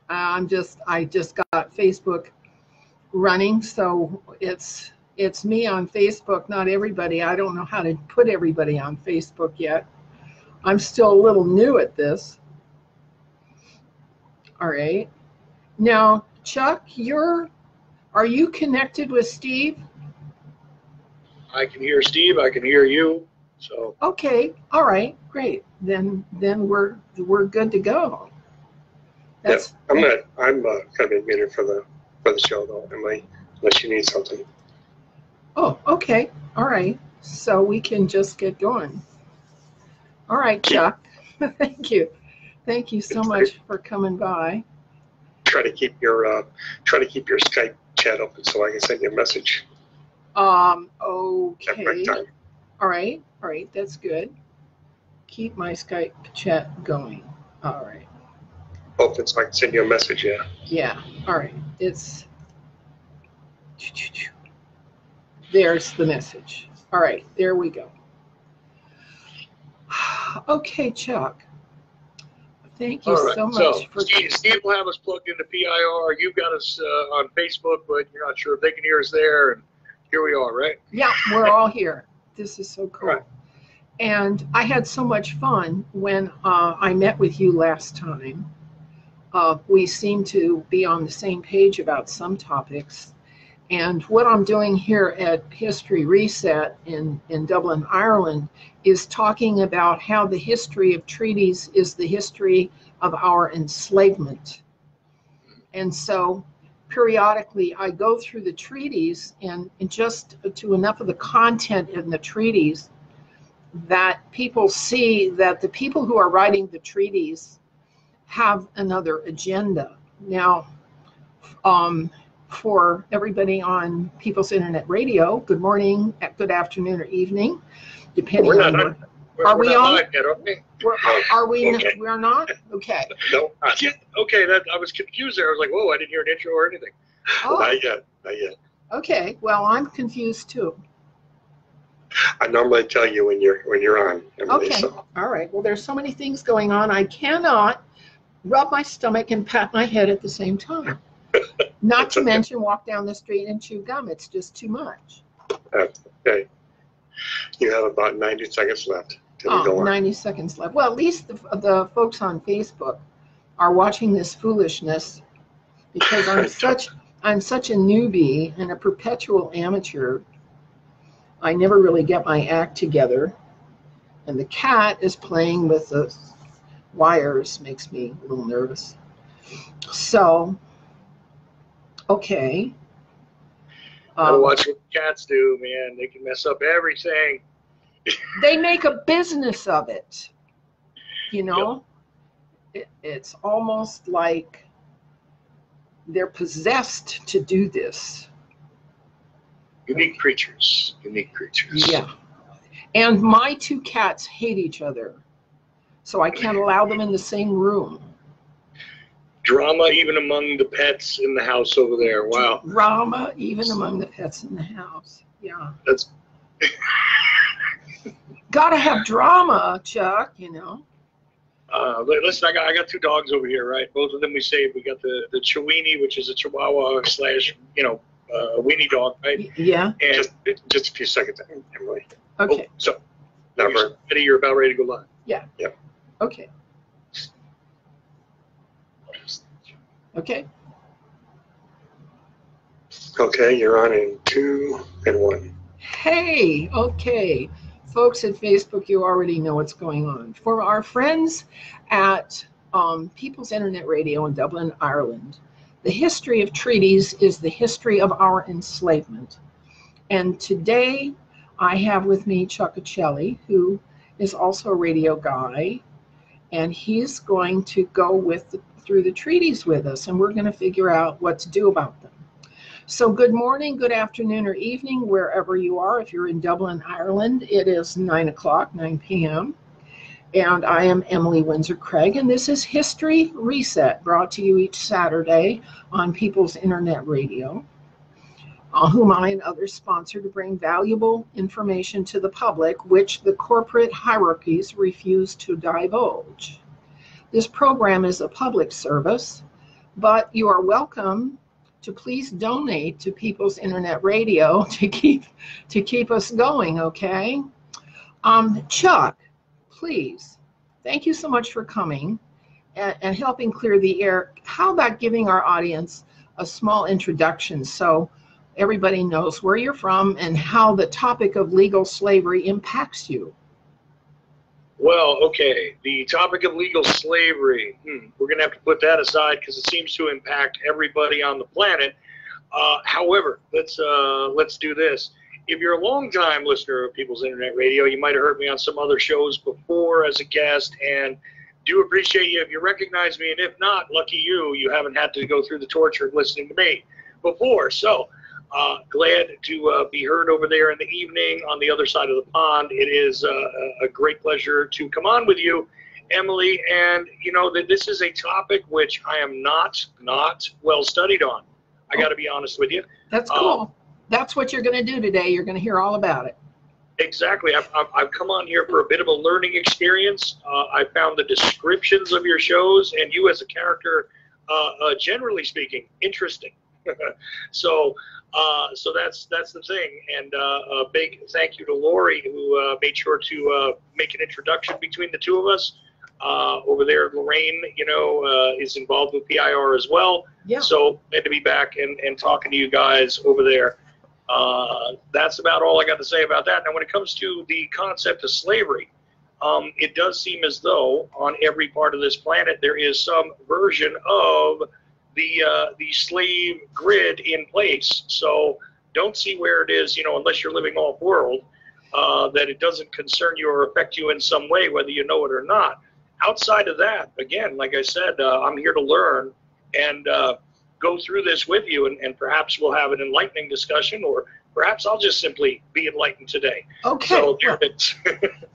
I just got Facebook running, so it's me on Facebook, not everybody. I don't know how to put everybody on Facebook yet. I'm still a little new at this. All right. Now, Chuck, are you connected with Steve? I can hear Steve. I can hear you. So. Okay. All right. Great. Then we're good to go. That's, yeah, I'm kind of muted for the show though, Emily, unless you need something. Oh, okay. All right. So we can just get going. All right, Chuck. Thank you. Thank you so much for coming by. Try to keep your Skype chat open so I can send you a message. Okay. All right. All right. That's good. Keep my Skype chat going. All right. Open so I can send you a message, yeah. Yeah. All right. There's the message. All right. There we go. Okay, Chuck. Thank you so much for. Steve will have us plugged into PIR. You've got us on Facebook, but you're not sure if they can hear us there. And here we are, right? Yeah, we're all here. This is so cool. Right. And I had so much fun when I met with you last time. We seem to be on the same page about some topics. And what I'm doing here at History Reset in Dublin, Ireland, is talking about how the history of treaties is the history of our enslavement. And so periodically I go through the treaties and just to enough of the content in the treaties that people see that the people who are writing the treaties have another agenda. Now, for everybody on People's Internet Radio, good morning, good afternoon, or evening, depending on where. Are we on? Live yet, are we? Are we? Okay. We're not? Okay. No, Okay, I was confused there. I was like, whoa, I didn't hear an intro or anything. Oh, not yet. okay. Well, I'm confused too. I normally tell you when you're on, Emily. Okay. So. All right. Well, there's so many things going on. I cannot rub my stomach and pat my head at the same time. Not to mention walk down the street and chew gum. It's just too much. Okay. You have about 90 seconds left. Oh, 90 seconds left. Well, at least the folks on Facebook are watching this foolishness because I'm such a newbie and a perpetual amateur. I never really get my act together. And the cat is playing with the wires, makes me a little nervous. So, okay. Gotta watch what cats do, man. They can mess up everything. They make a business of it. You know? Yep. It's almost like they're possessed to do this. Unique creatures. Unique creatures. Yeah. And my two cats hate each other. So I can't allow them in the same room. Drama even among the pets in the house over there. Wow. Drama even among the pets in the house. Yeah. That's gotta have drama, Chuck, you know. Listen, I got two dogs over here, right? Both of them we saved. We got the Chiweenie, which is a Chihuahua / weenie dog, right? Yeah. And just a few seconds, Emily. Okay. Oh, so Number. you're about ready to go live. Yeah. Yeah. Okay. Okay. Okay, you're on in 2 and 1. Hey, okay. Folks at Facebook, you already know what's going on. For our friends at People's Internet Radio in Dublin, Ireland, the history of treaties is the history of our enslavement. And today I have with me Chuck Acelli, who is also a radio guy, and he's going to go through the treaties with us, and we're going to figure out what to do about them. So good morning, good afternoon, or evening, wherever you are. If you're in Dublin, Ireland, it is 9 p.m. And I am Emily Windsor-Craig, and this is History Reset, brought to you each Saturday on People's Internet Radio, whom I and others sponsor to bring valuable information to the public, which the corporate hierarchies refuse to divulge. This program is a public service but you are welcome to please donate to People's Internet Radio to keep us going, okay? Chuck, please, thank you so much for coming and helping clear the air. How about giving our audience a small introduction so everybody knows where you're from and how the topic of legal slavery impacts you? Well, okay, the topic of legal slavery, we're going to have to put that aside because it seems to impact everybody on the planet. However, let's do this. If you're a long-time listener of People's Internet Radio, you might have heard me on some other shows before as a guest, and do appreciate you if you recognize me, and if not, lucky you, you haven't had to go through the torture of listening to me before. So glad to be heard over there in the evening on the other side of the pond. It is a great pleasure to come on with you, Emily, and you know that this is a topic which I am not well studied on. I got to be honest with you. That's cool. That's what you're going to do today. You're going to hear all about it. Exactly. I've come on here for a bit of a learning experience. I found the descriptions of your shows and you as a character, generally speaking, interesting. So that's the thing. And a big thank you to Lori, who made sure to make an introduction between the two of us. Over there, Lorraine, is involved with PIR as well. Yeah. So glad to be back and talking to you guys over there. That's about all I got to say about that. Now, when it comes to the concept of slavery, it does seem as though on every part of this planet there is some version of the slave grid in place. So don't see where it is, unless you're living off world, that it doesn't concern you or affect you in some way, whether you know it or not. Outside of that, again, like I said, I'm here to learn and go through this with you, and perhaps we'll have an enlightening discussion, or perhaps I'll just simply be enlightened today. Okay. So,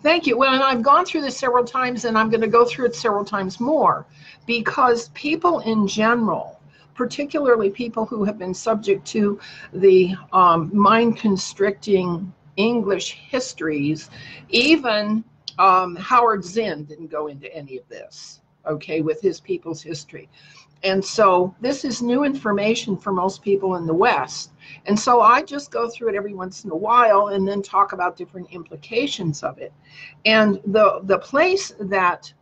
thank you. Well, and I've gone through this several times, and I'm going to go through it several times more, because people in general, particularly people who have been subject to the mind-constricting English histories, even Howard Zinn didn't go into any of this, okay, with his people's history. And so this is new information for most people in the West. And so I just go through it every once in a while and then talk about different implications of it. And the place that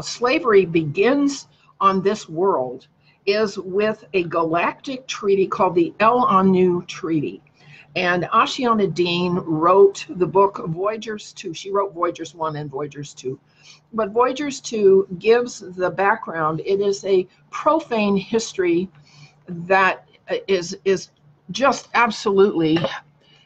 slavery begins on this world is with a galactic treaty called the El Anu Treaty. And Ashiana Dean wrote the book Voyagers 2. She wrote Voyagers 1 and Voyagers 2. But Voyagers 2 gives the background. It is a profane history that is just absolutely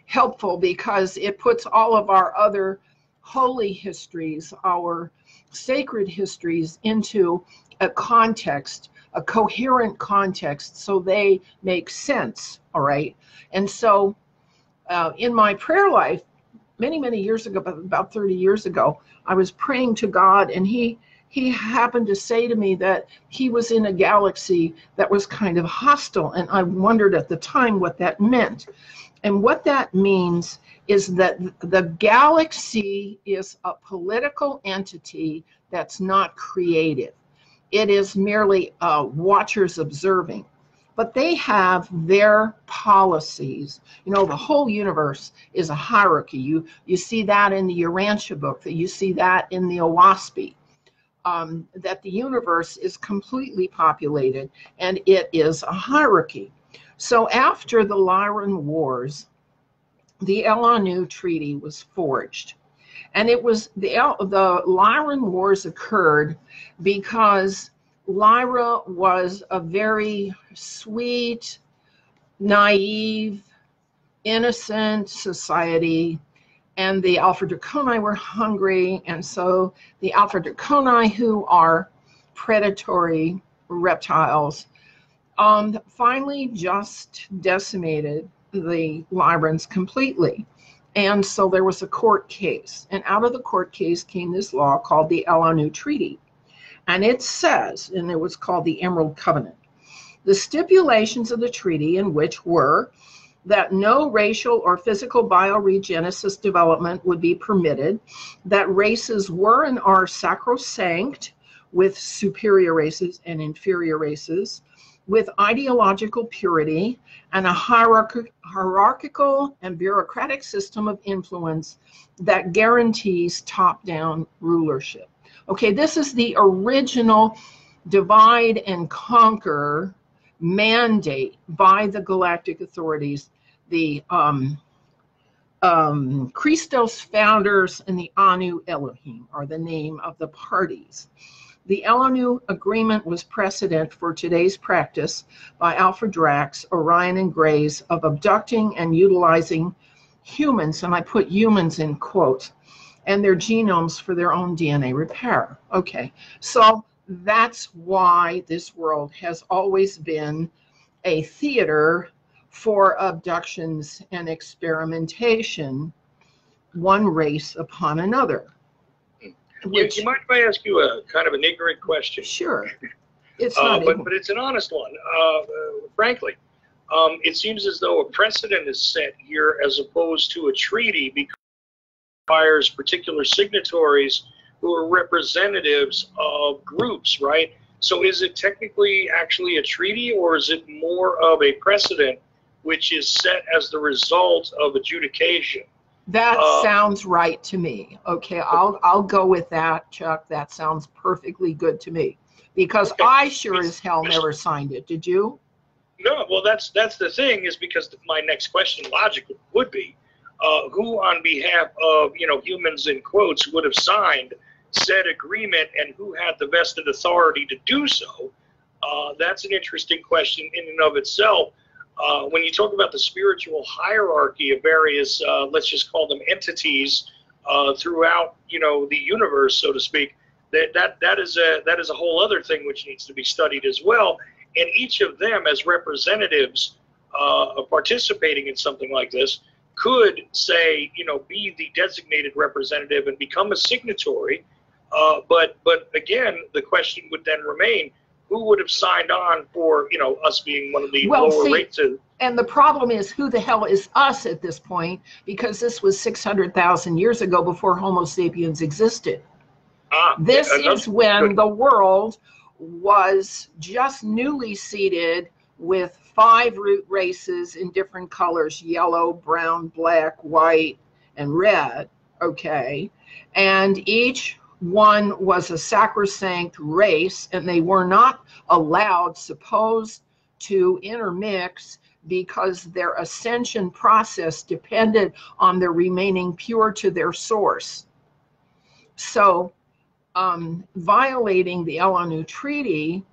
helpful, because it puts all of our other holy histories, our sacred histories, into a context, a coherent context, so they make sense, all right? And so in my prayer life, many years ago, about 30 years ago, I was praying to God, and he happened to say to me that he was in a galaxy that was kind of hostile, and I wondered at the time what that meant. And what that means is that the galaxy is a political entity that's not creative. It is merely watchers observing. But they have their policies. The whole universe is a hierarchy. You see that in the Urantia book, that you see that in the Owaspy, that the universe is completely populated, and it is a hierarchy. So after the Lyran Wars, the El Anu Treaty was forged. And it was the Lyran Wars occurred because Lyra was a very sweet, naive, innocent society, and the Alpha Draconi were hungry, and so the Alpha Draconi, who are predatory reptiles, finally just decimated the Lyrans completely. And so there was a court case, and out of the court case came this law called the El Anu Treaty. And it says, and it was called the Emerald Covenant, the stipulations of the treaty, in which were that no racial or physical bioregenesis development would be permitted, that races were and are sacrosanct, with superior races and inferior races, with ideological purity and a hierarchical and bureaucratic system of influence that guarantees top-down rulership. Okay, this is the original divide and conquer mandate by the galactic authorities, the Christos founders and the Anu Elohim are the name of the parties. The Anu agreement was precedent for today's practice by Alpha Drax, Orion, and Greys of abducting and utilizing humans, and I put humans in quotes, and their genomes for their own DNA repair. Okay, so that's why this world has always been a theater for abductions and experimentation, one race upon another. Which, you mind if I ask you a kind of an ignorant question? Sure. It's not but it's an honest one. Frankly, it seems as though a precedent is set here as opposed to a treaty, because it requires particular signatories who are representatives of groups, right? So is it technically actually a treaty, or is it more of a precedent which is set as the result of adjudication? That sounds right to me. Okay, I'll go with that, Chuck. That sounds perfectly good to me, because I sure as hell never signed it. Did you? No. Well, that's the thing, is because my next question logically would be, who on behalf of humans in quotes would have signed said agreement, and who had the vested authority to do so? That's an interesting question in and of itself. When you talk about the spiritual hierarchy of various, let's just call them entities throughout, the universe, so to speak, that is a whole other thing which needs to be studied as well. And each of them, as representatives participating in something like this, could say, be the designated representative and become a signatory. But again, the question would then remain: who would have signed on for, us being one of the lower rates? And the problem is, who the hell is us at this point? Because this was 600,000 years ago, before Homo sapiens existed. This is when the world was just newly seeded with 5 root races in different colors: yellow, brown, black, white, and red. Okay. And each one was a sacrosanct race, and they were not supposed to intermix, because their ascension process depended on their remaining pure to their source. So violating the Anu Treaty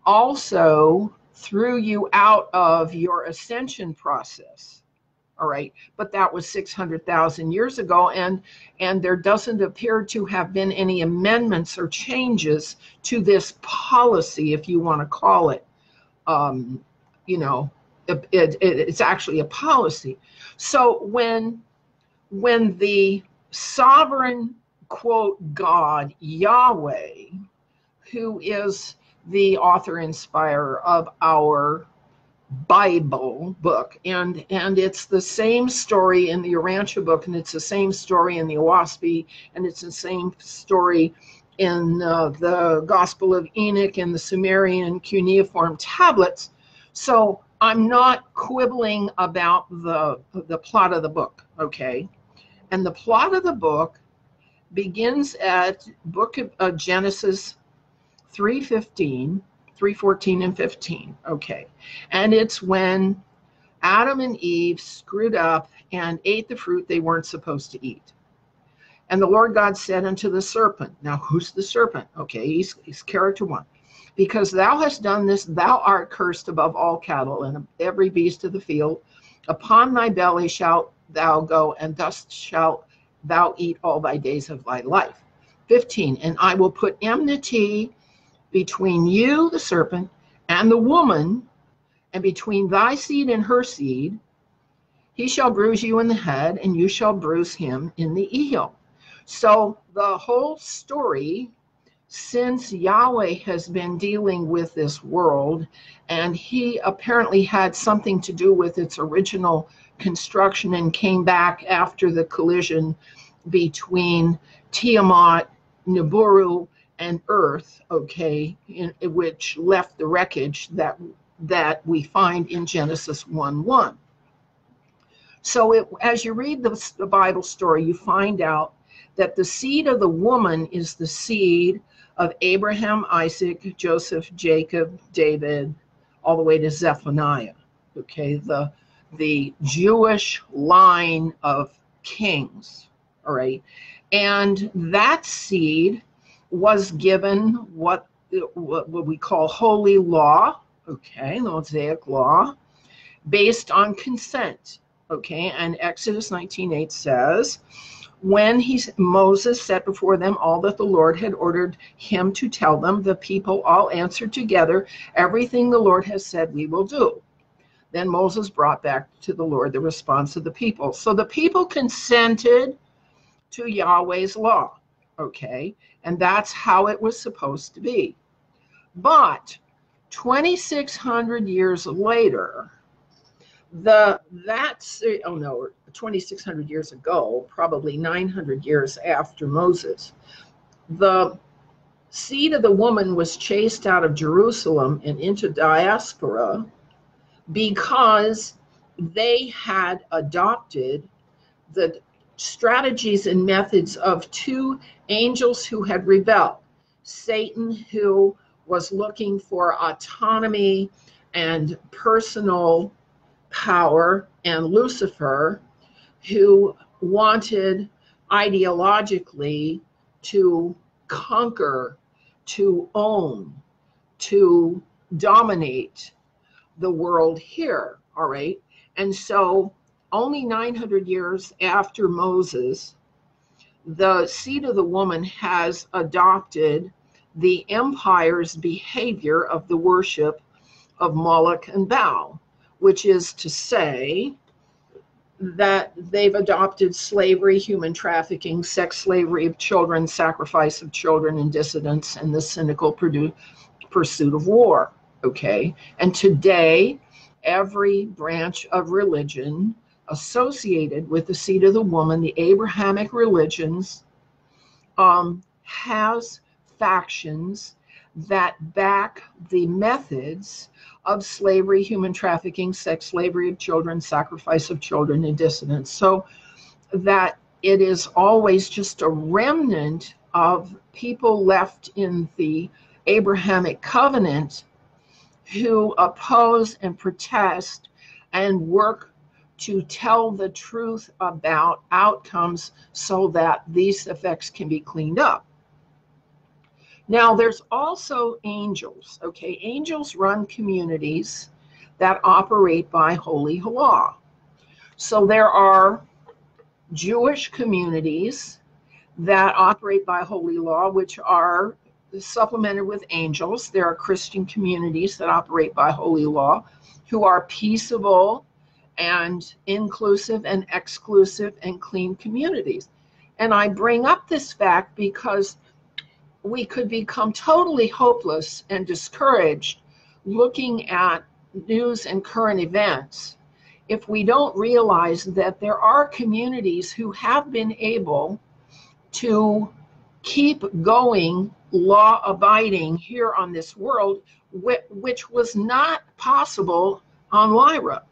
also threw you out of your ascension process. All right, but that was 600,000 years ago, and there doesn't appear to have been any amendments or changes to this policy, if you want to call it. It's actually a policy. So when the sovereign, quote, God, Yahweh, who is the author inspirer of our Bible book, and it's the same story in the Urantia book, and it's the same story in the Oahspe, and it's the same story in the Gospel of Enoch and the Sumerian cuneiform tablets. So I'm not quibbling about the plot of the book, okay? And the plot of the book begins at book of Genesis 3:14 and 15, okay? And it's when Adam and Eve screwed up and ate the fruit they weren't supposed to eat. And the Lord God said unto the serpent, now who's the serpent? Okay, he's character 1. Because thou hast done this, thou art cursed above all cattle and every beast of the field. Upon thy belly shalt thou go, and thus shalt thou eat all thy days of thy life. 15, and I will put enmity between you, the serpent, and the woman, and between thy seed and her seed. He shall bruise you in the head, and you shall bruise him in the heel. So the whole story, since Yahweh has been dealing with this world, and he apparently had something to do with its original construction and came back after the collision between Tiamat, Nibiru, and earth, okay, which left the wreckage that we find in Genesis 1:1. So as you read the Bible story, you find out that the seed of the woman is the seed of Abraham, Isaac, Joseph, Jacob, David, all the way to Zephaniah, okay, the Jewish line of kings, all right? And that seed was given what we call holy law, okay, the Mosaic law, based on consent, okay? And Exodus 19:8 says, when Moses set before them all that the Lord had ordered him to tell them, the people all answered together, everything the Lord has said we will do. Then Moses brought back to the Lord the response of the people. So the people consented to Yahweh's law, okay? And that's how it was supposed to be. But 2,600 years later, 2,600 years ago, probably 900 years after Moses, the seed of the woman was chased out of Jerusalem and into diaspora because they had adopted the strategies and methods of two angels who had rebelled. Satan, who was looking for autonomy and personal power, and Lucifer, who wanted ideologically to conquer, to own, to dominate the world here, all right? And so only 900 years after Moses, the seed of the woman has adopted the empire's behavior of the worship of Moloch and Baal, which is to say that they've adopted slavery, human trafficking, sex slavery of children, sacrifice of children and dissidents, and the cynical pursuit of war, okay? And today, every branch of religion associated with the seed of the woman, the Abrahamic religions, has factions that back the methods of slavery, human trafficking, sex slavery of children, sacrifice of children, and dissidents. So that it is always just a remnant of people left in the Abrahamic covenant who oppose and protest and work to tell the truth about outcomes so that these effects can be cleaned up. Now, there's also angels, okay? Angels run communities that operate by holy law. So there are Jewish communities that operate by holy law, which are supplemented with angels. There are Christian communities that operate by holy law, who are peaceable and inclusive and exclusive and clean communities. And I bring up this fact because we could become totally hopeless and discouraged looking at news and current events if we don't realize that there are communities who have been able to keep going law-abiding here on this world, which was not possible on Lyra.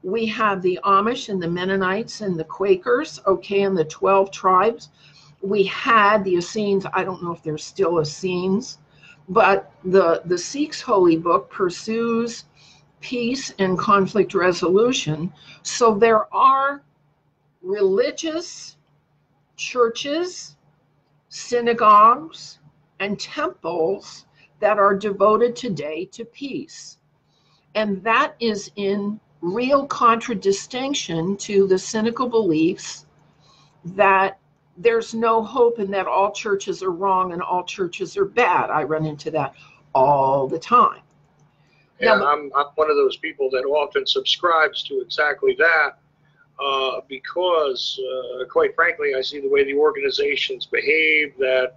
We have the Amish and the Mennonites and the Quakers, okay, and the 12 tribes. We had the Essenes. I don't know if there's still Essenes, but the Sikhs' holy book pursues peace and conflict resolution. So there are religious churches, synagogues, and temples that are devoted today to peace. And that is in real contradistinction to the cynical beliefs that there's no hope and that all churches are wrong and all churches are bad. I run into that all the time. Yeah, now, I'm one of those people that often subscribes to exactly that because, quite frankly, I see the way the organizations behave that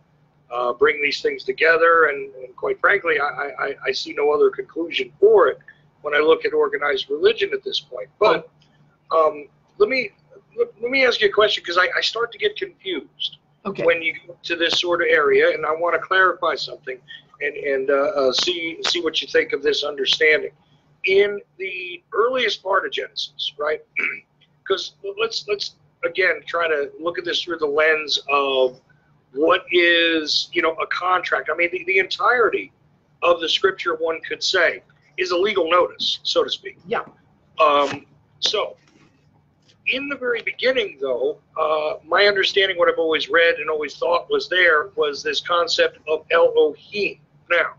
bring these things together, and quite frankly, I see no other conclusion for it when I look at organized religion at this point. But let me ask you a question, because I start to get confused. Okay. when you go to this sort of area, and I want to clarify something and see what you think of this understanding. In the earliest part of Genesis, right? Because let's again try to look at this through the lens of what is, a contract. I mean, the entirety of the scripture, one could say, is a legal notice, so to speak. Yeah. So, in the very beginning, though, my understanding, what I've always read and always thought was this concept of Elohim. Now,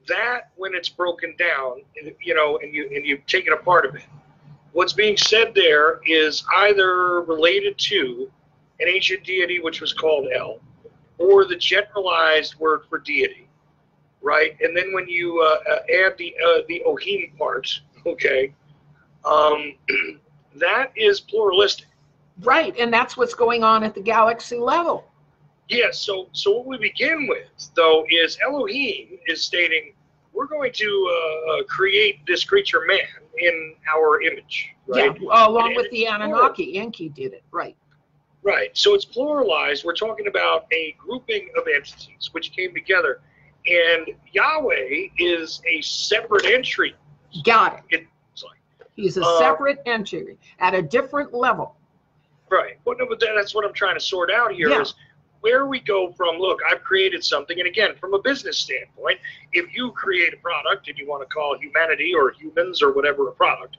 that when it's broken down, and you've taken a part of it, what's being said there is either related to an ancient deity which was called El, or the generalized word for deity, right? And then when you add the Ohim part, okay, that is pluralistic. Right, and that's what's going on at the galaxy level. Yes, so what we begin with, though, is Elohim is stating, we're going to create this creature man in our image, right? Yeah, along with the Anunnaki. Enki did it, right. Right, so it's pluralized. We're talking about a grouping of entities which came together, and Yahweh is a separate entry. Got it. It's like, he's a separate entry at a different level. Right, well, no, but that's what I'm trying to sort out here is where we go from, look, I've created something, and again, from a business standpoint, if you create a product and you want to call humanity or humans or whatever a product,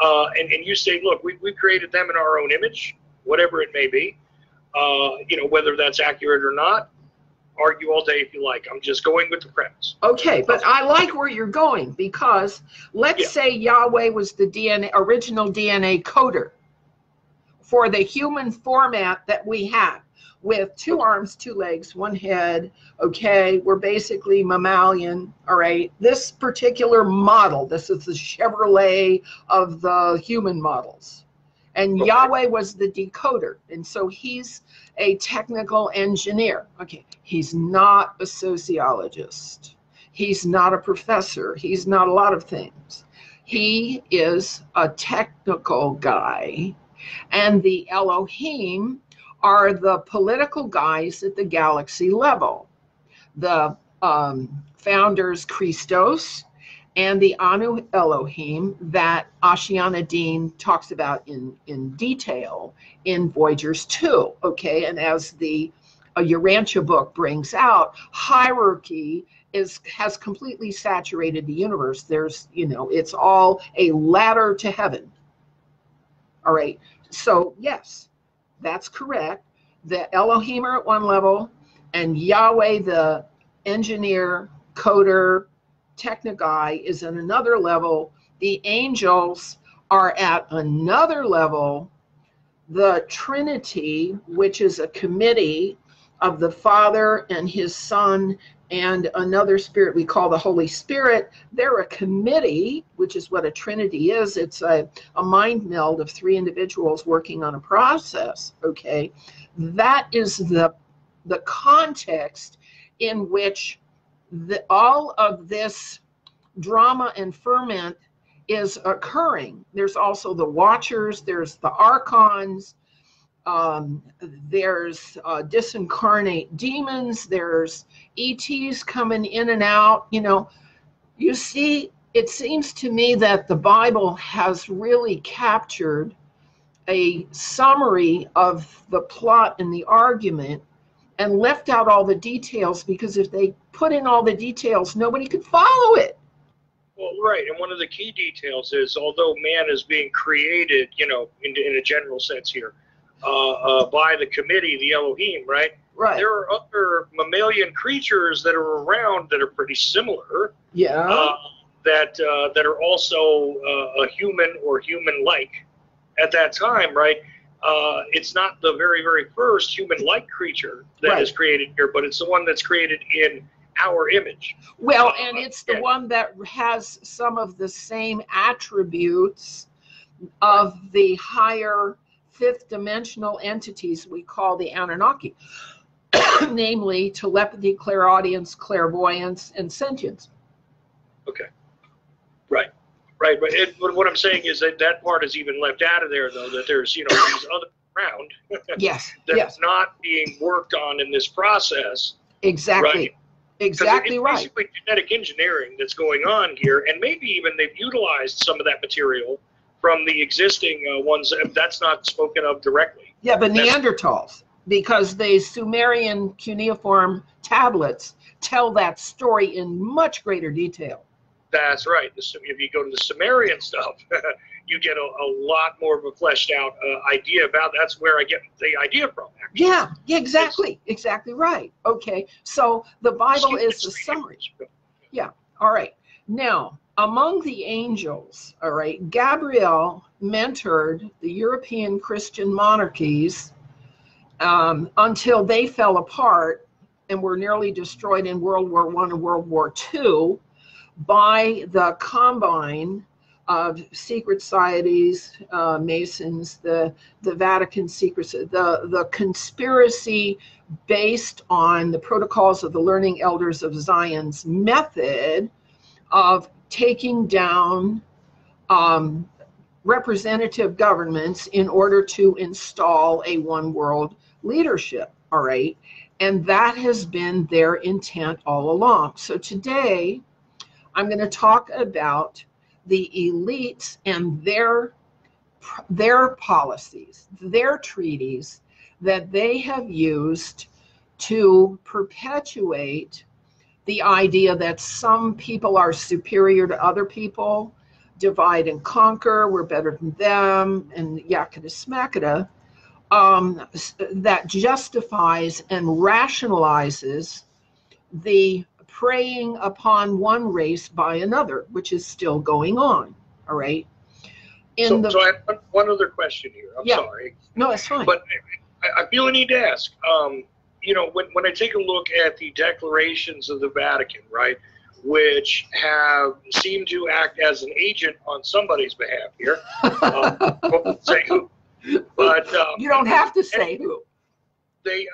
and you say, look, we created them in our own image, whatever it may be, whether that's accurate or not, argue all day if you like. I'm just going with the premise. Okay, but I like where you're going, because let's say Yahweh was the original DNA coder for the human format that we have, with 2 arms, 2 legs, 1 head. Okay, we're basically mammalian. All right, this particular model, this is the Chevrolet of the human models, and Yahweh was the decoder, and so he's a technical engineer. Okay, he's not a sociologist, he's not a professor, he's not a lot of things. He is a technical guy, and the Elohim are the political guys at the galaxy level. The founders Christos and the Anu Elohim that Ashiana Dean talks about in detail in Voyagers 2, okay? And as the Urantia book brings out, hierarchy has completely saturated the universe. There's, it's all a ladder to heaven. All right, so yes, that's correct. The Elohim are at one level, and Yahweh, the engineer, coder, technoguy, is at another level. The angels are at another level. The Trinity, which is a committee of the Father and his Son and another spirit we call the Holy Spirit, they're a committee, which is what a Trinity is. It's a mind meld of 3 individuals working on a process, okay? That is the context in which all of this drama and ferment is occurring. There's also the Watchers, there's the Archons, there's disincarnate demons, there's ETs coming in and out. You see, it seems to me that the Bible has really captured a summary of the plot and the argument and left out all the details, because if they put in all the details, nobody could follow it. Well, right, and one of the key details is, although man is being created, in a general sense here, by the committee, the Elohim, right? Right. There are other mammalian creatures that are around that are pretty similar. Yeah. That are also a human or human-like at that time, right? It's not the very, very first human-like creature that is created here, but it's the one that's created in our image. Well, and it's the one that has some of the same attributes of the higher 5th dimensional entities we call the Anunnaki, namely telepathy, clairaudience, clairvoyance, and sentience. Okay. Right. But what I'm saying is that part is even left out of there, though, that there's, these other around. Yes. That's Yes. not being worked on in this process. Exactly. Right? Exactly it's right. basically genetic engineering that's going on here, and maybe even they've utilized some of that material from the existing ones. That's not spoken of directly. Yeah, the Neanderthals, because the Sumerian cuneiform tablets tell that story in much greater detail. That's right. If you go to the Sumerian stuff, you get a lot more of a fleshed out idea about. That's where I get the idea from. Actually. Yeah, exactly. Exactly right. Okay, so the Bible is the summary. Yeah, all right. Now, among the angels, all right, Gabriel mentored the European Christian monarchies until they fell apart and were nearly destroyed in World War I and World War II by the combine of secret societies, Masons, the Vatican secrecy, the conspiracy based on the protocols of the learning elders of Zion's method of taking down representative governments in order to install a one world leadership. All right. And that has been their intent all along. So today I'm going to talk about the elites and their policies, their treaties that they have used to perpetuate the idea that some people are superior to other people, divide and conquer, we're better than them, and yakata smackata, that justifies and rationalizes the preying upon one race by another, which is still going on. All right. So I have one other question here. I'm sorry. No, it's fine. But I feel I need to ask. You know, when I take a look at the declarations of the Vatican, right, which have seemed to act as an agent on somebody's behalf here, won't say who, but you don't have to say who. They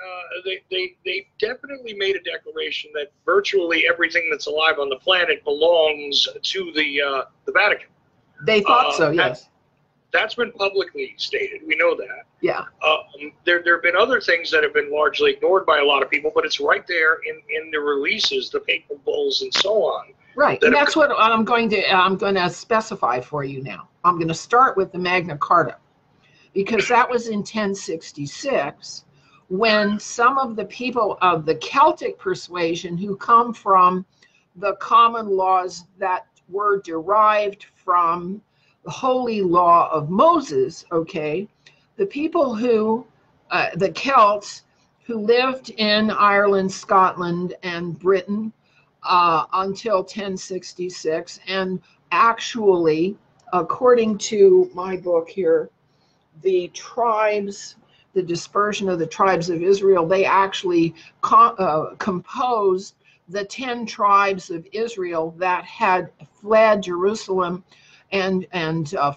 definitely made a declaration that virtually everything that's alive on the planet belongs to the Vatican. They thought so, yes. That's been publicly stated. We know that. Yeah. There have been other things that have been largely ignored by a lot of people, but it's right there in the releases, the papal bulls, and so on. Right, and that's what I'm going to specify for you now. I'm going to start with the Magna Carta, because that was in 1066, when some of the people of the Celtic persuasion who come from the common laws that were derived from the holy law of Moses, okay, the people who, the Celts who lived in Ireland, Scotland, and Britain until 1066, and actually, according to my book here, the tribes, the dispersion of the tribes of Israel, they actually composed the 10 tribes of Israel that had fled Jerusalem and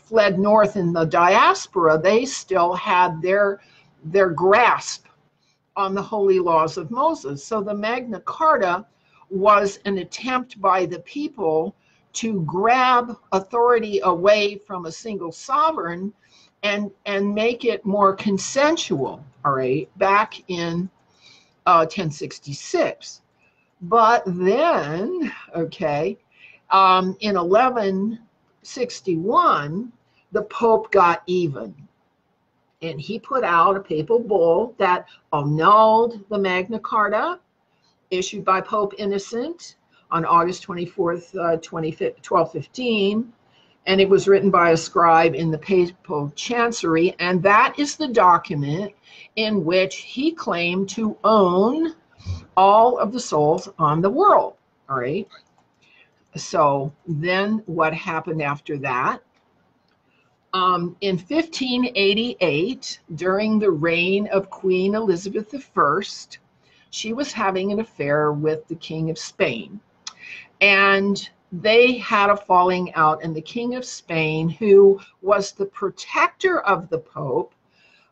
fled north in the diaspora. They still had their grasp on the holy laws of Moses. So the Magna Carta was an attempt by the people to grab authority away from a single sovereign and make it more consensual, all right, back in 1066. But then, okay, in 1161, the Pope got even. And he put out a papal bull that annulled the Magna Carta, issued by Pope Innocent on August 24th, 1215. And it was written by a scribe in the papal chancery. And that is the document in which he claimed to own all of the souls on the world. All right. So then what happened after that? In 1588, during the reign of Queen Elizabeth I, she was having an affair with the King of Spain. And they had a falling out, and the King of Spain, who was the protector of the Pope,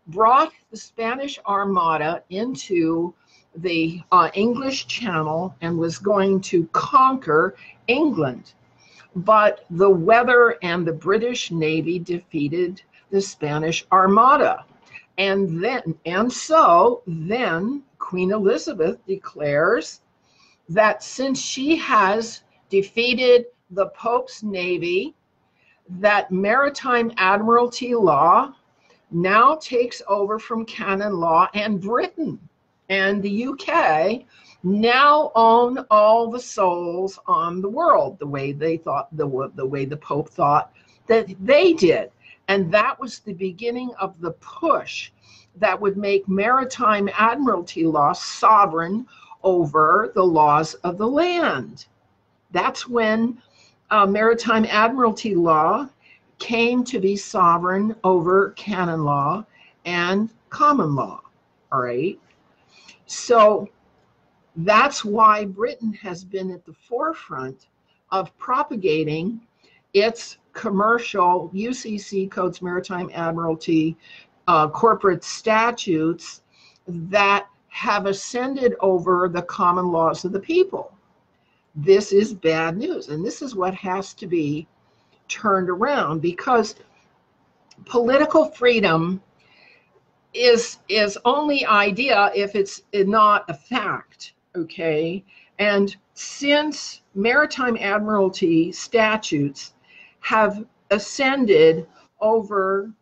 brought the Spanish Armada into the English Channel and was going to conquer England. But the weather and the British Navy defeated the Spanish Armada. And so then Queen Elizabeth declares that since she has defeated the Pope's navy, that Maritime-Admiralty law now takes over from canon law, and Britain and the UK now own all the souls on the world, the way they thought, the way the Pope thought that they did. And that was the beginning of the push that would make Maritime-Admiralty law sovereign over the laws of the land. That's when Maritime-Admiralty law came to be sovereign over canon law and common law, all right? So that's why Britain has been at the forefront of propagating its commercial UCC codes, Maritime-Admiralty, corporate statutes that have ascended over the common laws of the people. This is bad news, and this is what has to be turned around, because political freedom is only idea if it's not a fact, okay? And since Maritime-Admiralty statutes have ascended over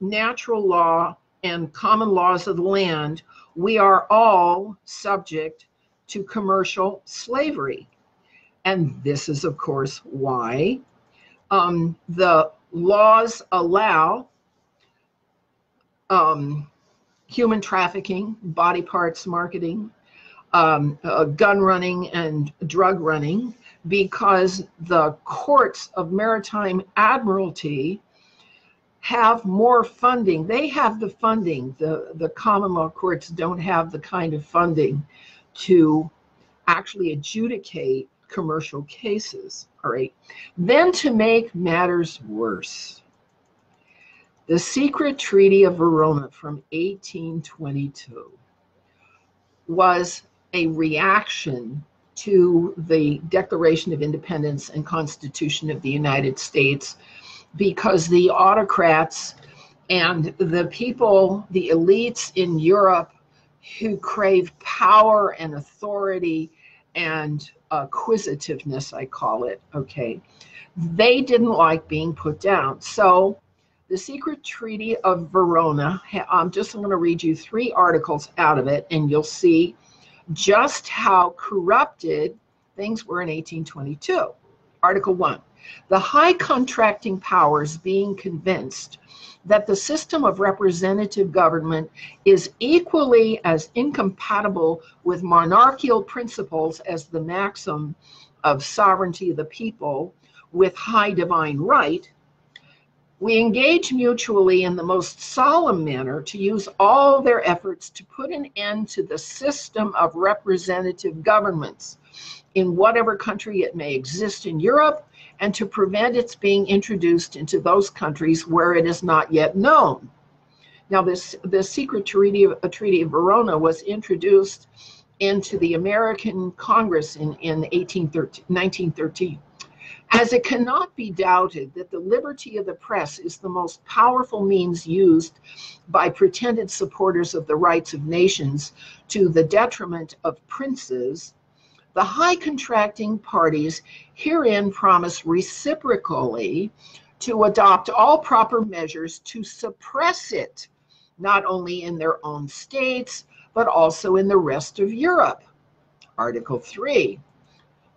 natural law and common laws of the land, we are all subject to commercial slavery. And this is, of course, why the laws allow human trafficking, body parts marketing, gun running, and drug running, because the courts of Maritime-Admiralty have more funding. They have the funding. The common law courts don't have the kind of funding to actually adjudicate commercial cases, all right? Then, to make matters worse, the secret Treaty of Verona from 1822 was a reaction to the Declaration of Independence and Constitution of the United States, because the autocrats and the people, the elites in Europe who crave power and authority and acquisitiveness, I call it, okay, they didn't like being put down. So the secret Treaty of Verona, I'm going to read you 3 articles out of it, and you'll see just how corrupted things were in 1822. Article 1, the high contracting powers being convinced that the system of representative government is equally as incompatible with monarchical principles as the maxim of sovereignty of the people with high divine right, we engage mutually in the most solemn manner to use all their efforts to put an end to the system of representative governments in whatever country it may exist in Europe, and to prevent its being introduced into those countries where it is not yet known. Now, the secret Treaty of Verona was introduced into the American Congress in 1913. As it cannot be doubted that the liberty of the press is the most powerful means used by pretended supporters of the rights of nations to the detriment of princes, the high contracting parties herein promise reciprocally to adopt all proper measures to suppress it, not only in their own states, but also in the rest of Europe. Article 3,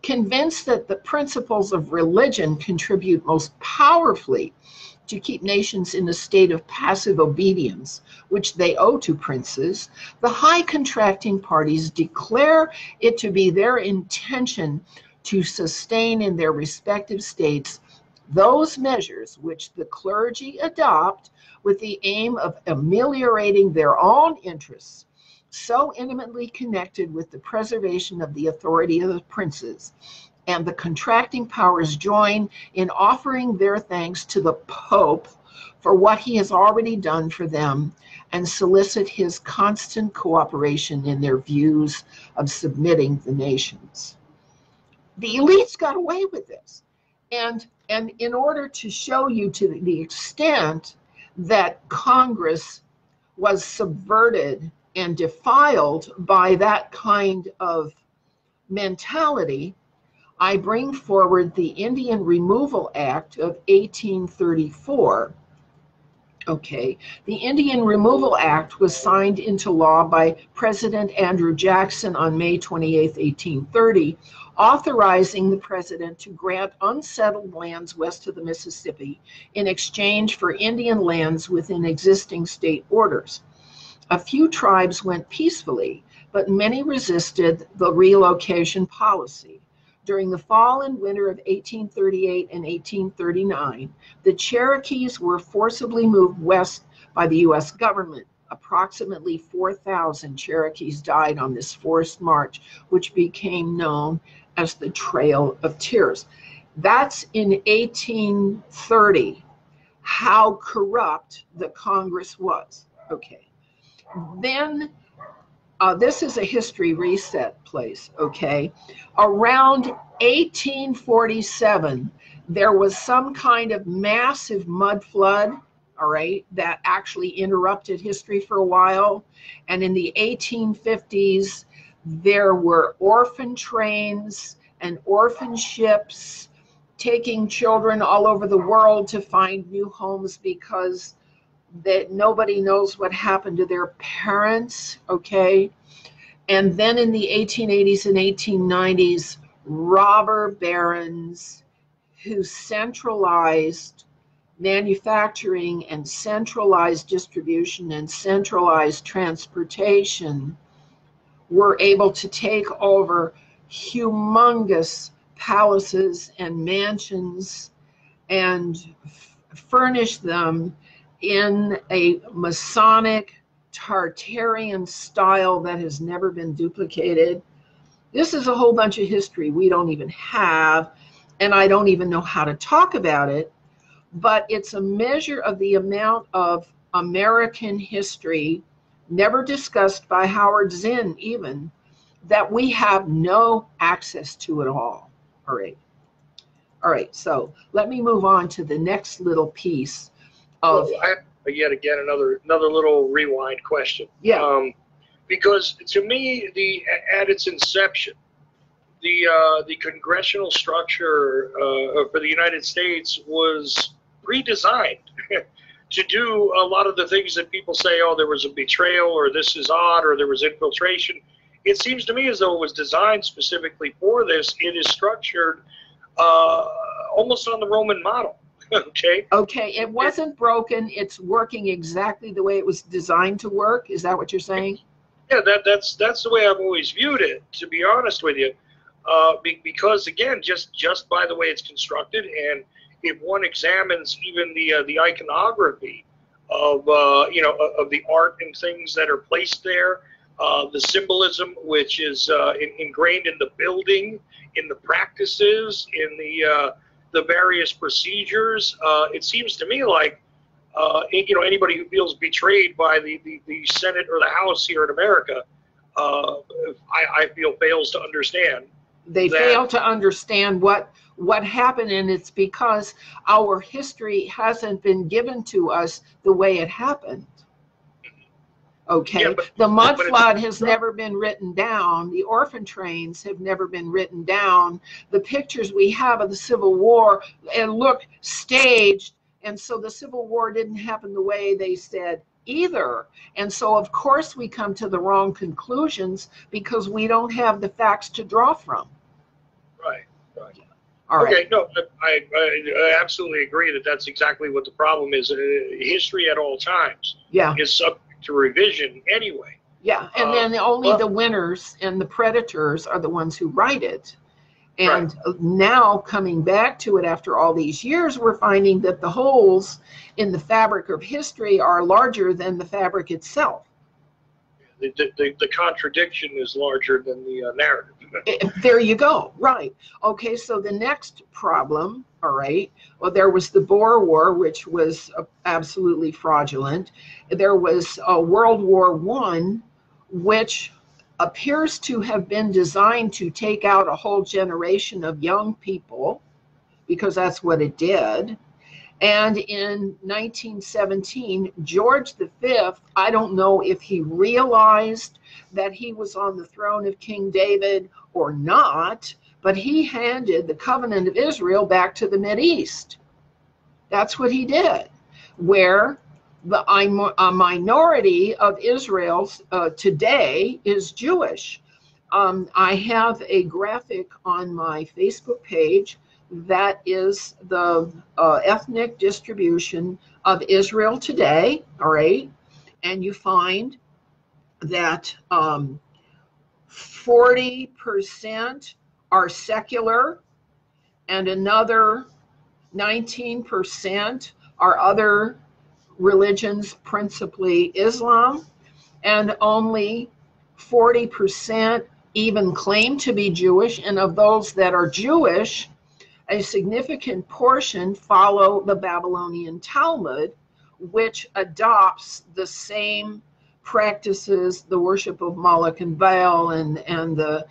convinced that the principles of religion contribute most powerfully to keep nations in a state of passive obedience, which they owe to princes, the high contracting parties declare it to be their intention to sustain in their respective states those measures which the clergy adopt with the aim of ameliorating their own interests, so intimately connected with the preservation of the authority of the princes. And the contracting powers join in offering their thanks to the Pope for what he has already done for them, and solicit his constant cooperation in their views of submitting the nations. The elites got away with this. And in order to show you to the extent that Congress was subverted and defiled by that kind of mentality, I bring forward the Indian Removal Act of 1834. Okay, the Indian Removal Act was signed into law by President Andrew Jackson on May 28, 1830, authorizing the president to grant unsettled lands west of the Mississippi in exchange for Indian lands within existing state borders. A few tribes went peacefully, but many resisted the relocation policy. During the fall and winter of 1838 and 1839, the Cherokees were forcibly moved west by the U.S. government. Approximately 4,000 Cherokees died on this forced march, which became known as the Trail of Tears. That's in 1830, how corrupt the Congress was. Okay. Then this is a history reset place, okay? Around 1847, there was some kind of massive mud flood, all right, that actually interrupted history for a while. And in the 1850s, there were orphan trains and orphan ships taking children all over the world to find new homes because that nobody knows what happened to their parents, okay? And then in the 1880s and 1890s, robber barons who centralized manufacturing and centralized distribution and centralized transportation were able to take over humongous palaces and mansions and furnish them in a Masonic Tartarian style that has never been duplicated. This is a whole bunch of history we don't even have, and I don't even know how to talk about it, but it's a measure of the amount of American history, never discussed by Howard Zinn even, that we have no access to at all. All right, so let me move on to the next little piece. Yet again, another little rewind question. Yeah. Because to me, at its inception, the congressional structure for the United States was redesigned to do a lot of the things that people say, oh, there was a betrayal, or this is odd, or there was infiltration. It seems to me as though it was designed specifically for this. It is structured almost on the Roman model. Okay. Okay, it wasn't broken. It's working exactly the way it was designed to work. Is that what you're saying? Yeah, that's the way I've always viewed it, to be honest with you. Because again, just by the way it's constructed, and if one examines even the iconography of of the art and things that are placed there, the symbolism which is ingrained in the building, in the practices, in the various procedures, it seems to me like anybody who feels betrayed by the Senate or the House here in America, I feel fails to understand. They fail to understand what happened, and it's because our history hasn't been given to us the way it happened. Okay, yeah, the mud flood has never been written down. The orphan trains have never been written down. The pictures we have of the Civil War and look staged, and so the Civil War didn't happen the way they said either. And so of course we come to the wrong conclusions because we don't have the facts to draw from. Right. All right. Okay, no, I absolutely agree that that's exactly what the problem is. History at all times is subject to revision anyway. Yeah, and then only the winners and the predators are the ones who write it. And now coming back to it after all these years, we're finding that the holes in the fabric of history are larger than the fabric itself. The contradiction is larger than the narrative. There you go. Right. Okay, so the next problem, all right, well, there was the Boer War, which was absolutely fraudulent. There was World War I, which appears to have been designed to take out a whole generation of young people, because that's what it did. And in 1917, George V, I don't know if he realized that he was on the throne of King David or not, but he handed the covenant of Israel back to the Mideast. That's what he did, where a minority of Israel today is Jewish. I have a graphic on my Facebook page that is the ethnic distribution of Israel today, all right? And you find that 40% are secular, and another 19% are other religions, principally Islam, and only 40% even claim to be Jewish. And of those that are Jewish, a significant portion follow the Babylonian Talmud, which adopts the same practices, the worship of Moloch and Baal, and the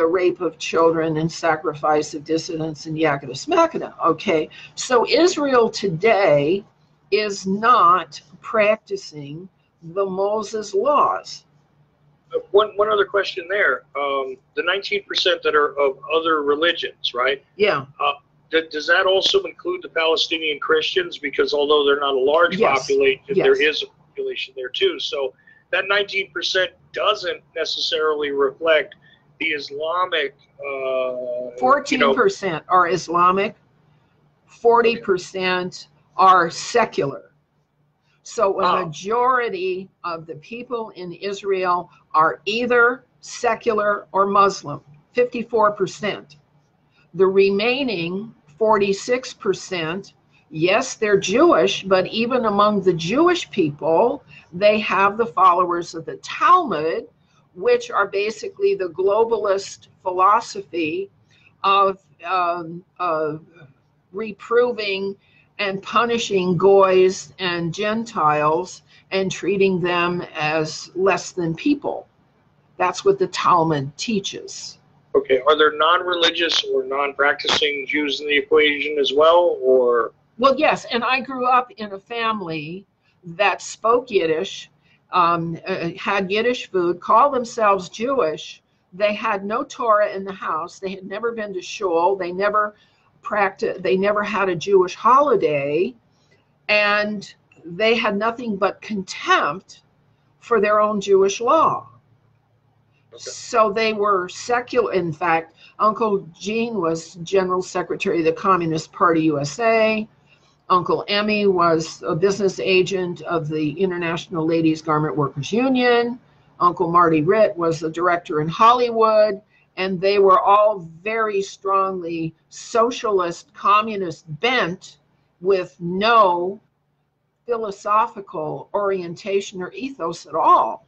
rape of children and sacrifice of dissidents and yakata smakata. Okay, so Israel today is not practicing the Moses laws. One other question there. The 19% that are of other religions, right? Yeah. Does that also include the Palestinian Christians? Because although they're not a large population, there is a population there too. So that 19% doesn't necessarily reflect the Islamic. 14% are Islamic, 40% are secular. So a majority of the people in Israel are either secular or Muslim, 54%. The remaining 46%, yes, they're Jewish, but even among the Jewish people, they have the followers of the Talmud, which are basically the globalist philosophy of reproving and punishing goys and Gentiles and treating them as less than people. That's what the Talmud teaches. Okay, are there non-religious or non-practicing Jews in the equation as well, or? Well, yes, and I grew up in a family that spoke Yiddish, had Yiddish food, called themselves Jewish. They had no Torah in the house. They had never been to shul. They never had a Jewish holiday, and they had nothing but contempt for their own Jewish law. Okay. So they were secular. In fact, Uncle Gene was General Secretary of the Communist Party USA. Uncle Emmy was a business agent of the International Ladies Garment Workers Union. Uncle Marty Ritt was a director in Hollywood. And they were all very strongly socialist, communist bent with no philosophical orientation or ethos at all.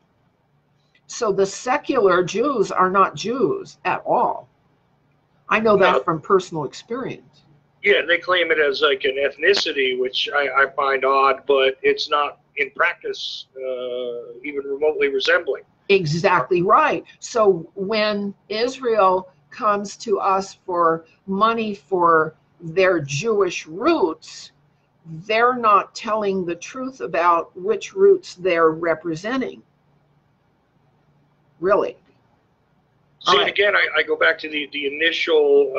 So the secular Jews are not Jews at all. I know that from personal experience. Yeah, they claim it as like an ethnicity, which I find odd, but it's not in practice even remotely resembling. Exactly right. So when Israel comes to us for money for their Jewish roots, they're not telling the truth about which roots they're representing. Really. See, and again, I go back to the initial,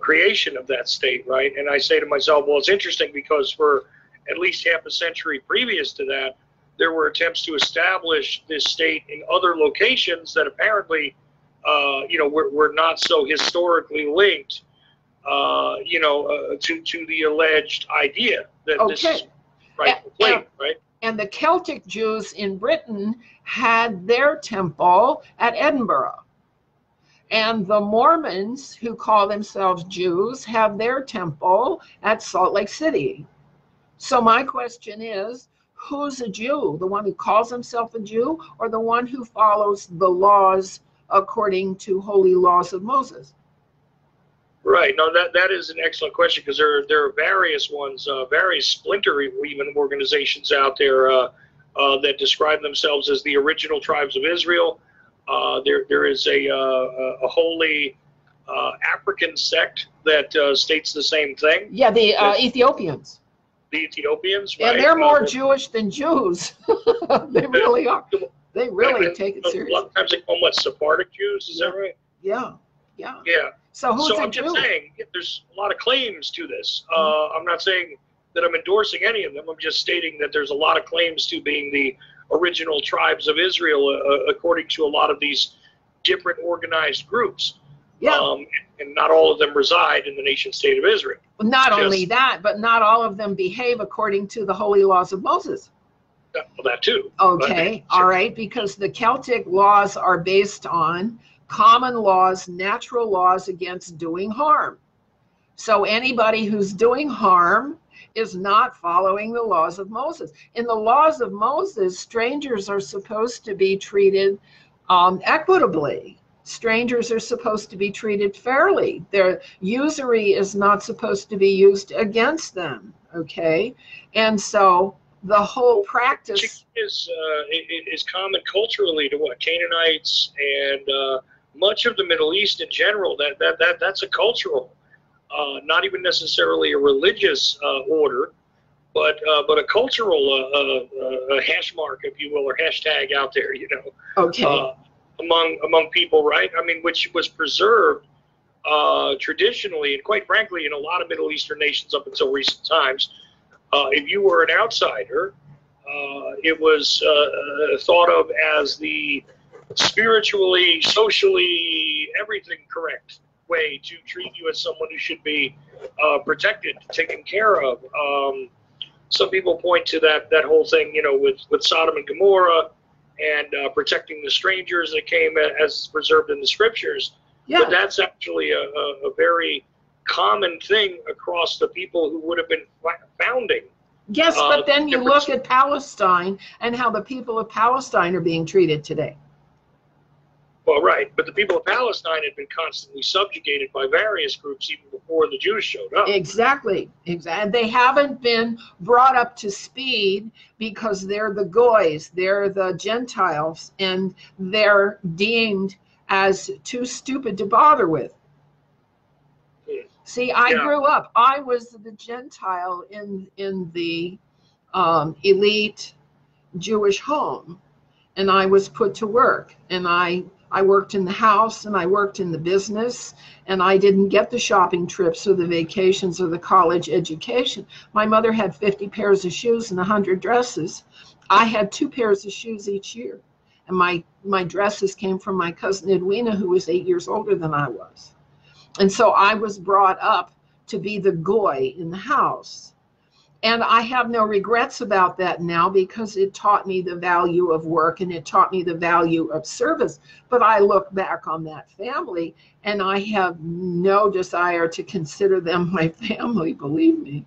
creation of that state, right? And I say to myself, well, it's interesting because for at least half a century previous to that, there were attempts to establish this state in other locations that apparently, were not so historically linked, to the alleged idea that this is right. And the Celtic Jews in Britain had their temple at Edinburgh. And the Mormons, who call themselves Jews, have their temple at Salt Lake City. So my question is, who's a Jew? The one who calls himself a Jew, or the one who follows the laws according to holy laws of Moses? Right. No, that is an excellent question, because there are various ones, various splinter even organizations out there that describe themselves as the original tribes of Israel. There is a holy African sect that states the same thing. Yeah, the Ethiopians. The Ethiopians, right? And they're more Jewish than Jews. They really are. They really take it seriously. A lot of times they call them what, Sephardic Jews, is that right? Yeah, yeah. Yeah. So who's I'm just saying, there's a lot of claims to this. I'm not saying that I'm endorsing any of them. I'm just stating that there's a lot of claims to being the original tribes of Israel, according to a lot of these different organized groups. Yeah. And not all of them reside in the nation state of Israel. Not only that, but not all of them behave according to the holy laws of Moses. Well, that too. Okay, all right, because the Celtic laws are based on common laws, natural laws against doing harm. So anybody who's doing harm is not following the laws of Moses. In the laws of Moses, strangers are supposed to be treated equitably. Strangers are supposed to be treated fairly. Their usury is not supposed to be used against them, okay? And so the whole practice is common culturally to what? Canaanites and much of the Middle East in general. That's a cultural, not even necessarily a religious order, but a cultural hash mark, if you will, or hashtag out there, you know. Okay. Among people, right? I mean, which was preserved traditionally, and quite frankly, in a lot of Middle Eastern nations up until recent times. If you were an outsider, it was thought of as the spiritually, socially, everything correct way to treat you as someone who should be protected, taken care of. Some people point to that whole thing, you know, with Sodom and Gomorrah, and protecting the strangers that came as preserved in the scriptures. Yeah. But that's actually a very common thing across the people who would have been founding. Yes, but then you look at Palestine and how the people of Palestine are being treated today. Well, right, but the people of Palestine had been constantly subjugated by various groups even before the Jews showed up. Exactly. They haven't been brought up to speed because they're the goys, they're the Gentiles, and they're deemed as too stupid to bother with. See, I grew up, I was the Gentile in the elite Jewish home, and I was put to work, and I worked in the house, and I worked in the business, and I didn't get the shopping trips or the vacations or the college education. My mother had 50 pairs of shoes and 100 dresses. I had 2 pairs of shoes each year. And my dresses came from my cousin Edwina, who was 8 years older than I was. And so I was brought up to be the goy in the house. And I have no regrets about that now because it taught me the value of work and it taught me the value of service. But I look back on that family and I have no desire to consider them my family, believe me.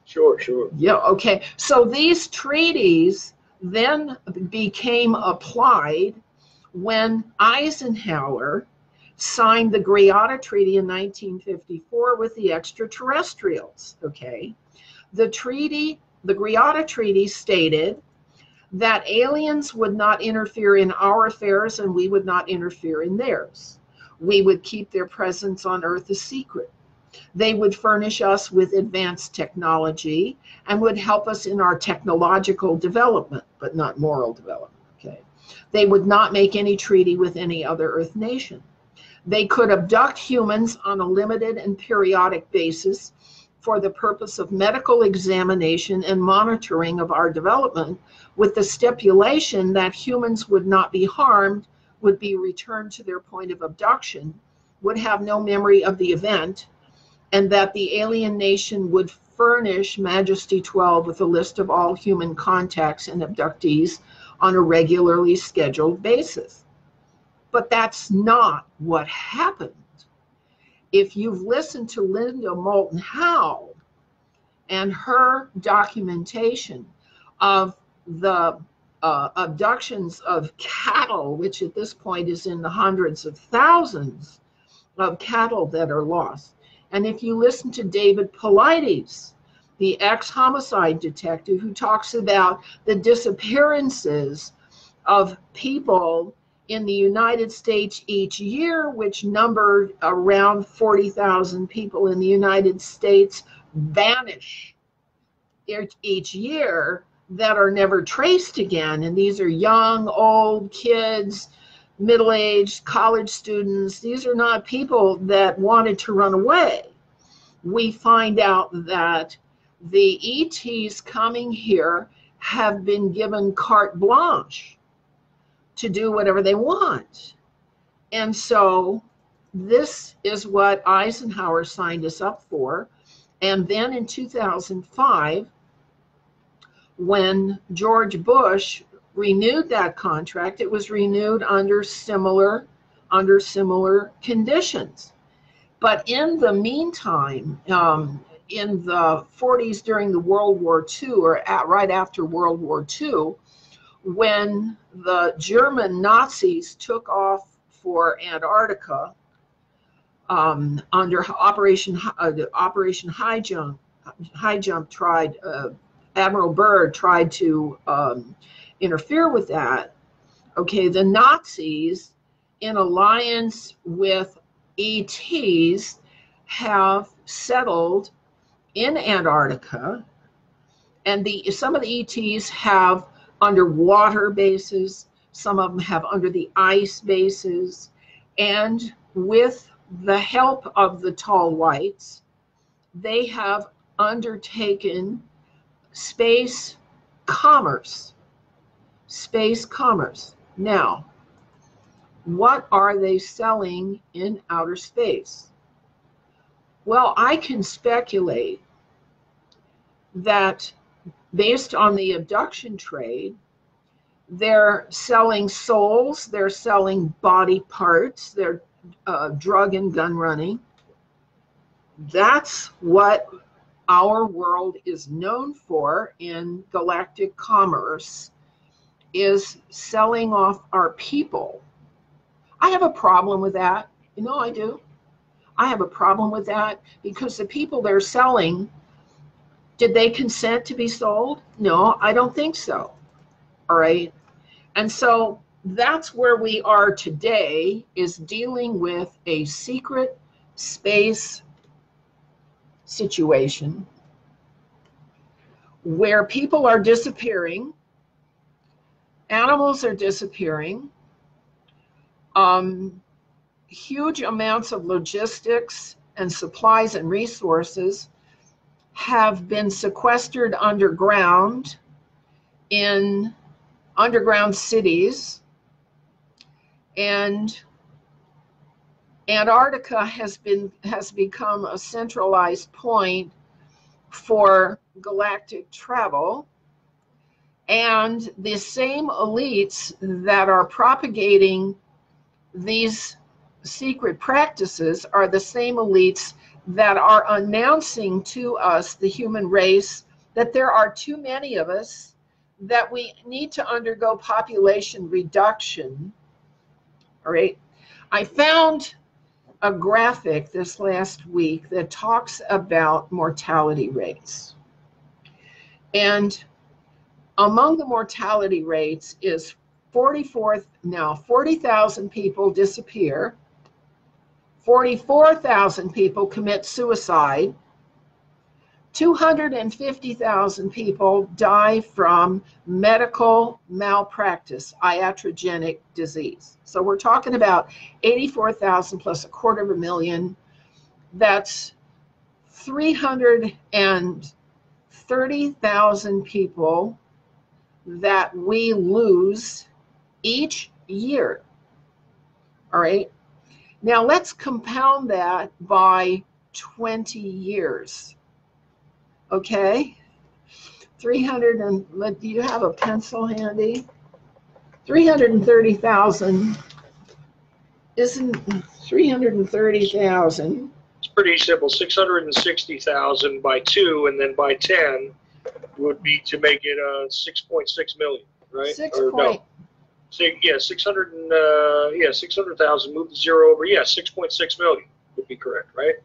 Sure. Yeah, okay. So these treaties then became applied when Eisenhower signed the Greada Treaty in 1954 with the extraterrestrials, okay? The Greada Treaty stated that aliens would not interfere in our affairs and we would not interfere in theirs. We would keep their presence on Earth a secret. They would furnish us with advanced technology and would help us in our technological development, but not moral development, okay? They would not make any treaty with any other Earth nation. They could abduct humans on a limited and periodic basis for the purpose of medical examination and monitoring of our development, with the stipulation that humans would not be harmed, would be returned to their point of abduction, would have no memory of the event, and that the alien nation would furnish Majesty 12 with a list of all human contacts and abductees on a regularly scheduled basis. But that's not what happened. If you've listened to Linda Moulton Howe and her documentation of the abductions of cattle, which at this point is in the hundreds of thousands of cattle that are lost, and if you listen to David Paulides, the ex-homicide detective who talks about the disappearances of people in the United States each year, which numbered around 40,000 people in the United States, vanish each year that are never traced again. And these are young, old, kids, middle-aged, college students. These are not people that wanted to run away. We find out that the ETs coming here have been given carte blanche to do whatever they want. And so this is what Eisenhower signed us up for. And then in 2005, when George Bush renewed that contract, it was renewed under similar conditions. But in the meantime, in the 40s during the World War II, or right after World War II, when the German Nazis took off for Antarctica under Operation High Jump, Admiral Byrd tried to interfere with that. Okay, the Nazis, in alliance with ETs, have settled in Antarctica, and some of the ETs have underwater bases, some of them have under the ice bases, and with the help of the tall whites, they have undertaken space commerce. Now, what are they selling in outer space? Well, I can speculate that based on the abduction trade, they're selling souls, they're selling body parts, they're drug and gun running. That's what our world is known for in galactic commerce, is selling off our people. I have a problem with that. You know, I do. I have a problem with that because the people they're selling, did they consent to be sold? No, I don't think so. All right. And so that's where we are today, is dealing with a secret space situation where people are disappearing, animals are disappearing, huge amounts of logistics and supplies and resources have been sequestered underground in underground cities, and Antarctica has become a centralized point for galactic travel. And the same elites that are propagating these secret practices are the same elites that are announcing to us, the human race, that there are too many of us, that we need to undergo population reduction. All right. I found a graphic this last week that talks about mortality rates. And among the mortality rates is 40,000 people disappear, 44,000 people commit suicide, 250,000 people die from medical malpractice, iatrogenic disease. So we're talking about 84,000 plus 250,000. That's 330,000 people that we lose each year. All right. Now let's compound that by 20 years. Okay. 300 and do you have a pencil handy? 330,000 isn't 330,000. It's pretty simple. 660,000 by 2 and then by 10 would be to make it 6.6 million, right? 600,000. Move the zero over. Yeah, 6.6 million would be correct, right?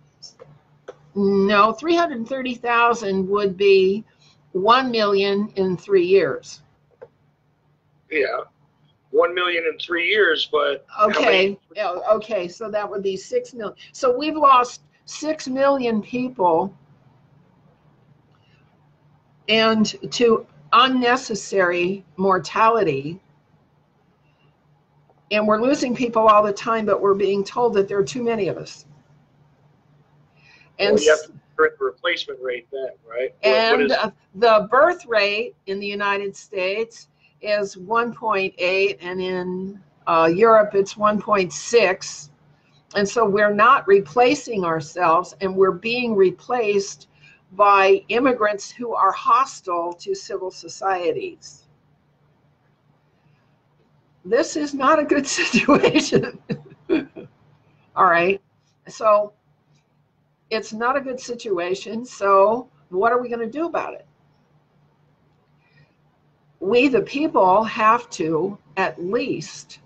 No, 330,000 would be 1 million in 3 years. Yeah. 1 million in 3 years, but okay, okay, so that would be 6 million. So we've lost 6 million people and to unnecessary mortality. And we're losing people all the time, but we're being told that there are too many of us. And well, you have to correct the replacement rate then, right? And the birth rate in the United States is 1.8, and in Europe it's 1.6. And so we're not replacing ourselves, and we're being replaced by immigrants who are hostile to civil societies. This is not a good situation. All right. So it's not a good situation. So what are we going to do about it? We, the people, have to at least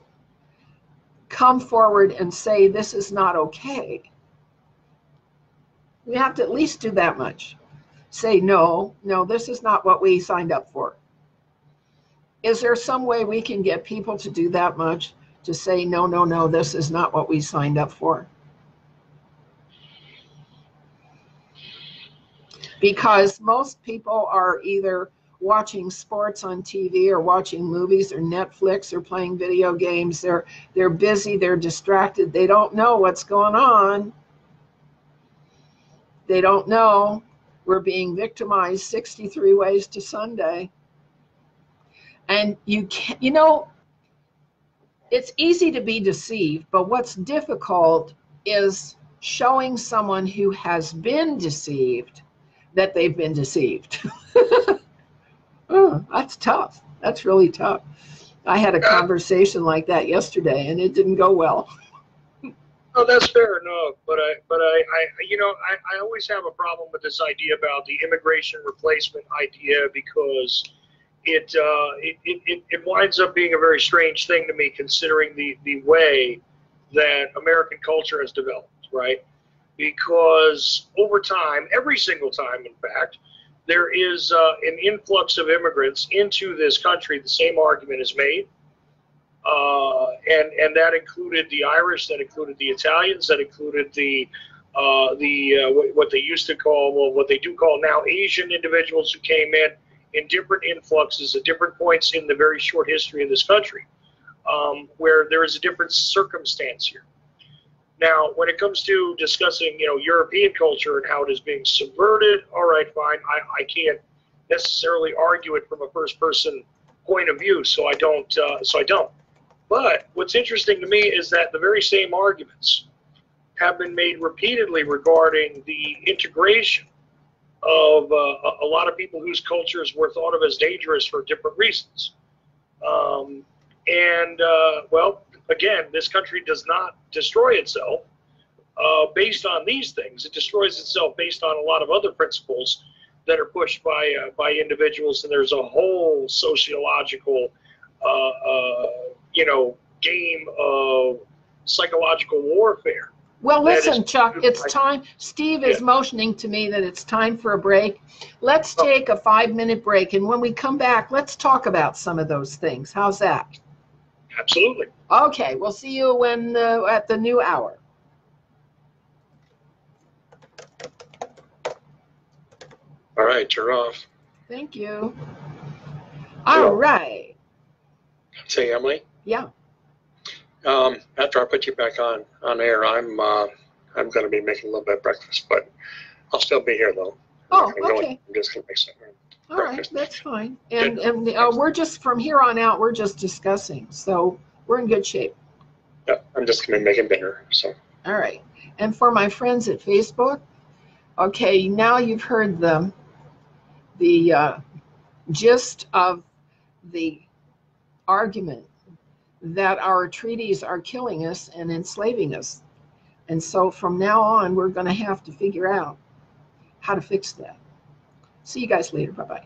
come forward and say this is not okay. We have to at least do that much. Say, no, this is not what we signed up for. Is there some way we can get people to do that much, to say, no, this is not what we signed up for? Because most people are either watching sports on TV or watching movies or Netflix or playing video games. They're busy, they're distracted, they don't know what's going on. They don't know we're being victimized 63 ways to Sunday. And it's easy to be deceived, but what's difficult is showing someone who has been deceived that they've been deceived. Oh, that's tough. That's really tough. I had a conversation like that yesterday, and it didn't go well. Oh, that's fair enough. But I always have a problem with this idea about the immigration replacement idea, because it winds up being a very strange thing to me, considering the way that American culture has developed, right? Because over time, every single time, in fact, there is an influx of immigrants into this country. The same argument is made. And that included the Irish, that included the Italians, that included what they used to call, well, what they do call now Asian individuals who came in different influxes at different points in the very short history of this country, where there is a different circumstance here. Now, when it comes to discussing, European culture and how it is being subverted, all right, fine. I can't necessarily argue it from a first-person point of view, so I don't. But what's interesting to me is that the very same arguments have been made repeatedly regarding the integration of a lot of people whose cultures were thought of as dangerous for different reasons. Well, again, this country does not destroy itself based on these things. It destroys itself based on a lot of other principles that are pushed by individuals, and there's a whole sociological game of psychological warfare. Well, listen, Chuck, it's time. Steve is motioning to me that it's time for a break. Let's take a 5-minute break, and when we come back, let's talk about some of those things. How's that? Absolutely. Okay, we'll see you at the new hour. All right, you're off. Thank you. All right. Say, Emily? Yeah. After I put you back on air, I'm going to be making a little bit of breakfast, but I'll still be here though. Oh, okay. I'm just going to make some All right, that's fine. And we're just, from here on out, we're just discussing, so we're in good shape. Yeah, I'm just going to be making dinner. So. All right. And for my friends at Facebook, okay, now you've heard the gist of the argument that our treaties are killing us and enslaving us. And so from now on, we're going to have to figure out how to fix that. See you guys later. Bye-bye.